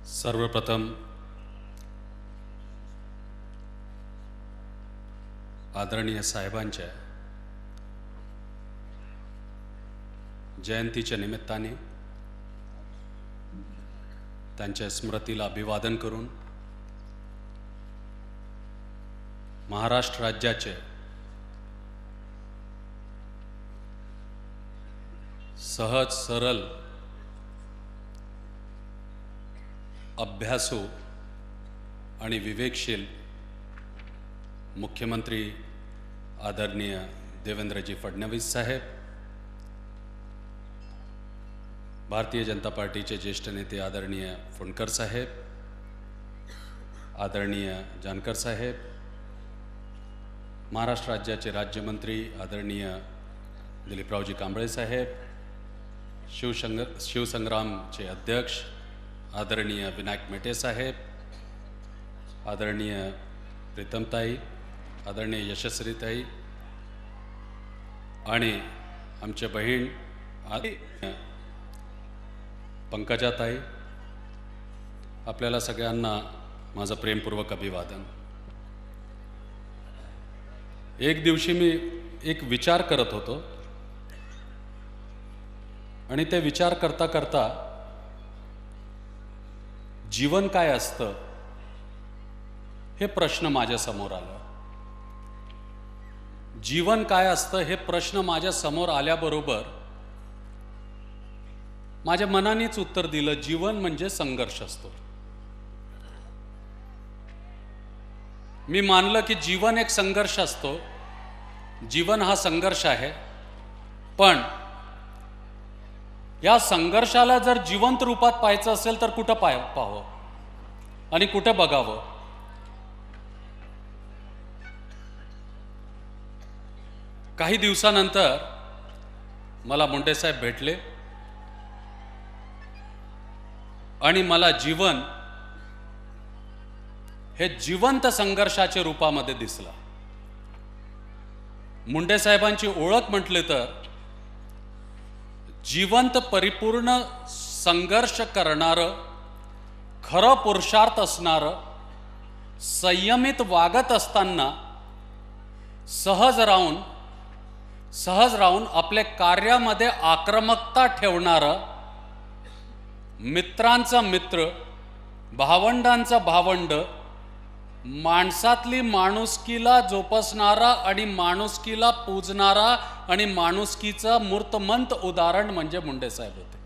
सर्वप्रथम आदरणीय साहेबांच्या जयंतीच्या निमित्ताने त्यांच्या स्मृतीला अभिवादन करून महाराष्ट्र राज्याचे सहज सरल अभ्यासू आणि विवेकशील मुख्यमंत्री आदरणीय देवेंद्रजी फडणवीस साहेब, भारतीय जनता पार्टीचे ज्येष्ठ नेते आदरणीय फुंडकर साहेब, आदरणीय जानकर साहेब, महाराष्ट्र राज्याचे राज्यमंत्री आदरणीय दिलीपरावजी कांबळे साहेब, शिवसंग्रामचे अध्यक्ष आदरणीय विनायक मेटे साहेब, आदरणीय प्रीतमताई, आदरणीय यशस्वीताई आणि आमचे बहीण पंकजाताई, आपल्याला सगळ्यांना माझं प्रेमपूर्वक अभिवादन। एक दिवशी मी एक विचार करत होतो आणि ते विचार करता करता जीवन काय असतं हे प्रश्न माझ्या समोर आला। जीवन काय असतं हे प्रश्न माझ्या समोर आल्याबरोबर माझ्या मनानेच उत्तर दिलं, जीवन म्हणजे संघर्ष असतो। मी मानलं की जीवन एक संघर्ष असतो, जीवन हा संघर्ष आहे, पण या संघर्षाला जर जिवंत रूपात पाहायचं असेल तर कुठं पाहावं आणि कुठं बघावं? काही दिवसानंतर मला मुंडे साहेब भेटले आणि मला जीवन हे जिवंत संघर्षाच्या रूपामध्ये दिसलं। मुंडे साहेबांची ओळख म्हटले तर जिवंत परिपूर्ण संघर्ष करणारं, खरं पुरुषार्थ असणारं, संयमित वागत असताना सहज राहून आपल्या कार्यामध्ये आक्रमकता ठेवणारं, मित्रांचा मित्र, भावंडांचा भावंड, माणसातली माणुसकीला जोपासणारा आणि माणुसकीला पूजणारा आणि माणुसकीचं मूर्तमंत उदाहरण म्हणजे मुंडे साहेब होते।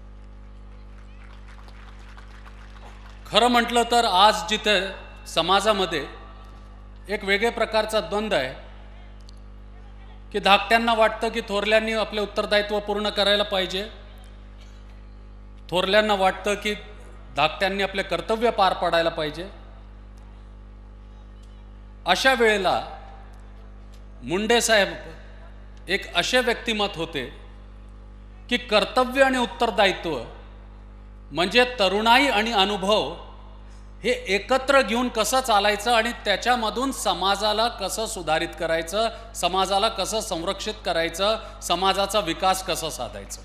खरं म्हटलं तर आज जिथे समाजामध्ये एक वेगळ्या प्रकारचा द्वंद्व आहे की धाकट्यांना वाटतं की थोरल्यांनी आपले उत्तरदायित्व पूर्ण करायला पाहिजे, थोरल्यांना वाटतं की धाकट्यांनी आपले कर्तव्य पार पाडायला पाहिजे। अशा वेळेला मुंडे साहेब एक असे व्यक्तिमत्व होते की कर्तव्य आणि उत्तरदायित्व म्हणजे तरुणाई आणि अनुभव हे एकत्र घेऊन कसं चालायचं आणि त्याच्यामधून समाजाला कसं सुधारित करायचं, समाजाला कसं संरक्षित करायचं, समाजाचा विकास कसा साधायचा।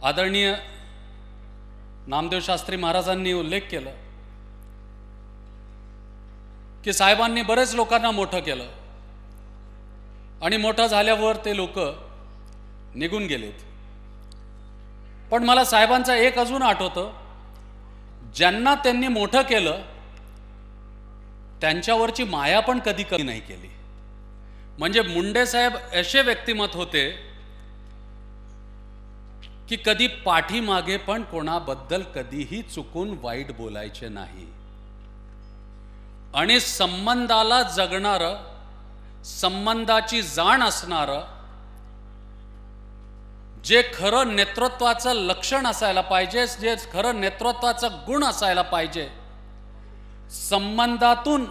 आदरणीय नामदेव शास्त्री महाराजांनी उल्लेख केला की साहेबांनी बरेच लोकांना मोठं केलं आणि मोठं झाल्यावर ते लोक निघून गेलेत, पण मला साहेबांचा एक अजून आठवतं, ज्यांना त्यांनी मोठं केलं त्यांच्यावरची माया पण कधी नाही केली। म्हणजे मुंडे साहेब असे व्यक्तिमत्व होते की कधी पाठीमागे पण कोणाबद्दल कधीही चुकून वाईट बोलायचे नाही आणि संबंधाला जगणारं, संबंधाची जाण असणारं, जे खरं नेतृत्वाचं लक्षण असायला पाहिजे, जे खरं नेतृत्वाचं गुण असायला पाहिजे, संबंधातून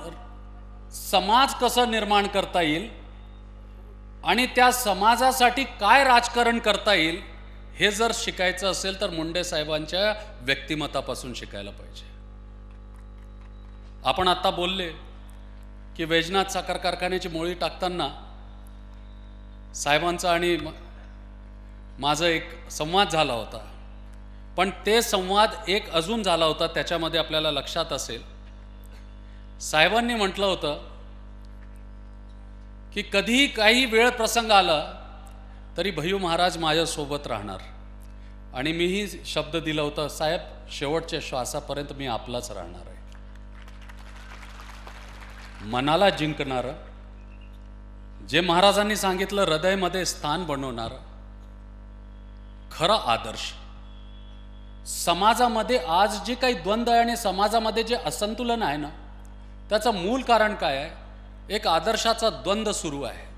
समाज कसं निर्माण करता येईल आणि त्या समाजासाठी काय राजकारण करता येईल हे जर शिकायचं असेल तर मुंडे साहेबांच्या व्यक्तिमत्वापासून शिकायला पाहिजे। आपण आता बोलले की वैजनाथ साखर कारखान्याची मोळी टाकताना साहेबांचा आणि माझा एक संवाद झाला होता पण ते संवाद एक अजून झाला होता, त्याच्यामध्ये आपल्याला लक्षात असेल साहेबांनी म्हटलं होतं की कधीही काही वेळ प्रसंग आला तरी भय्यू महाराज माझ्यासोबत राहणार, आणि मीही शब्द दिला होता, साहेब शेवटच्या श्वासापर्यंत मी आपलाच राहणार आहे. मनाला जिंकणारं, जे महाराजांनी सांगितलं हृदयामध्ये स्थान बनवणारं खरा आदर्श. समाजामध्ये आज जे काही द्वंद्व आहे आणि समाजामध्ये जे असंतुलन आहे ना, त्याचं मूल कारण काय आहे? एक आदर्शाचा द्वंद्व सुरू आहे.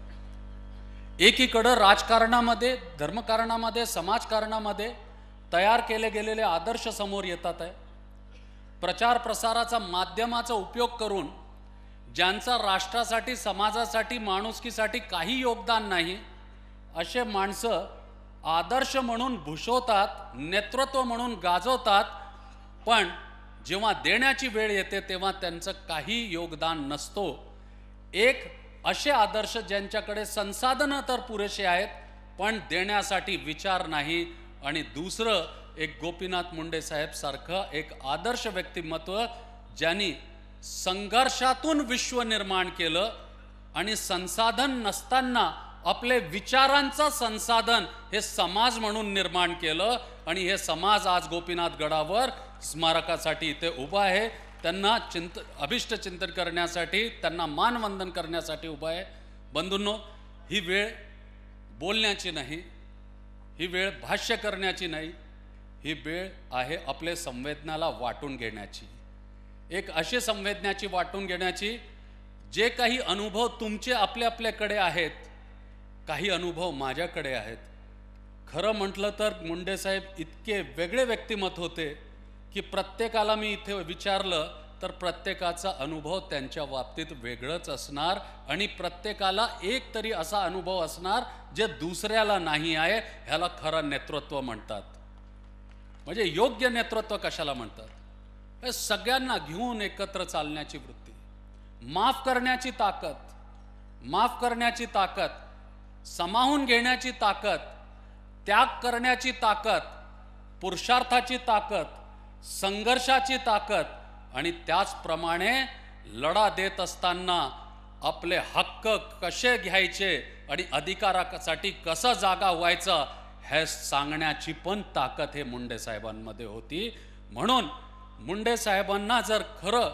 एकीकडं राजकारणामध्ये, धर्मकारणामध्ये, समाजकारणामध्ये तयार केले गेलेले आदर्श समोर येतात आहे. प्रचार प्रसाराचा माध्यमाचा उपयोग करून ज्यांचा राष्ट्रासाठी, समाजासाठी, माणुसकीसाठी काही योगदान नाही, असे माणसं आदर्श म्हणून भूषवतात, नेतृत्व म्हणून गाजवतात, पण जेव्हा देण्याची वेळ येते तेव्हा त्यांचं काही योगदान नसतो. एक असे आदर्श ज्यांच्याकडे संसाधनं तर पुरेसे आहेत पण देण्यासाठी विचार नाही, आणि दुसरं एक गोपीनाथ मुंडे साहेब सारखं एक आदर्श व्यक्तिमत्व ज्यांनी संघर्षातून विश्व निर्माण केलं आणि संसाधन नसताना आपले विचारांचं संसाधन हे समाज म्हणून निर्माण केलं, आणि हे समाज आज गोपीनाथ गडावर स्मारकासाठी इथे उभा आहे. त्यांना अभिष्ट चिंतन करण्यासाठी, त्यांना मानवंदन करण्यासाठी उभा आहे. बंधूंनो, ही वेळ बोलण्याची नाही, ही वेळ भाष्य करण्याची नाही, ही वेळ आहे आपले संवेदनाला वाटून घेण्याची. एक अशी संवेदनाची वाटून घेण्याची, जे काही अनुभव तुमचे आपल्याकडे आहेत, काही अनुभव माझ्याकडे आहेत. खरं म्हटलं तर मुंडे साहेब इतके वेगळे व्यक्तिमत्व होते की प्रत्येकाला मी इथे विचारलं तर प्रत्येकाचा अनुभव त्यांच्या बाबतीत वेगळंच असणार, आणि प्रत्येकाला एक तरी असा अनुभव असणार जे दुसऱ्याला नाही आहे. ह्याला खरं नेतृत्व म्हणतात. म्हणजे योग्य नेतृत्व कशाला म्हणतात? हे सगळ्यांना घेऊन एकत्र चालण्याची वृत्ती, माफ करण्याची ताकद, माफ करण्याची ताकद, सामावून घेण्याची ताकद, त्याग करण्याची ताकद, पुरुषार्थाची ताकद, संघर्षाची ताकद, आणि त्याचप्रमाणे लढा देत असताना आपले हक्क कसे घ्यायचे आणि अधिकारासाठी कसं जागा व्हायचं हे सांगण्याची पण ताकद हे मुंडे साहेबांमध्ये होती. म्हणून मुंडे साहेबांना जर खरं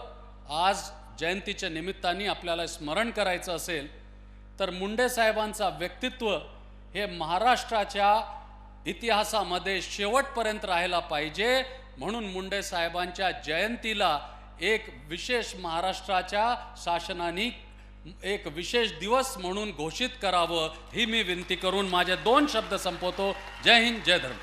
आज जयंतीच्या निमित्ताने आपल्याला स्मरण करायचं असेल तर मुंडे साहेबांचा व्यक्तित्व हे महाराष्ट्राच्या इतिहासामध्ये शेवटपर्यंत राहायला पाहिजे. म्हणून मुंडे साहेबांच्या जयंतीला एक विशेष महाराष्ट्राच्या शासनाने एक विशेष दिवस म्हणून घोषित करावं, ही मी विनंती करून माझे 2 शब्द संपवतो. जय हिंद, जय धर्म.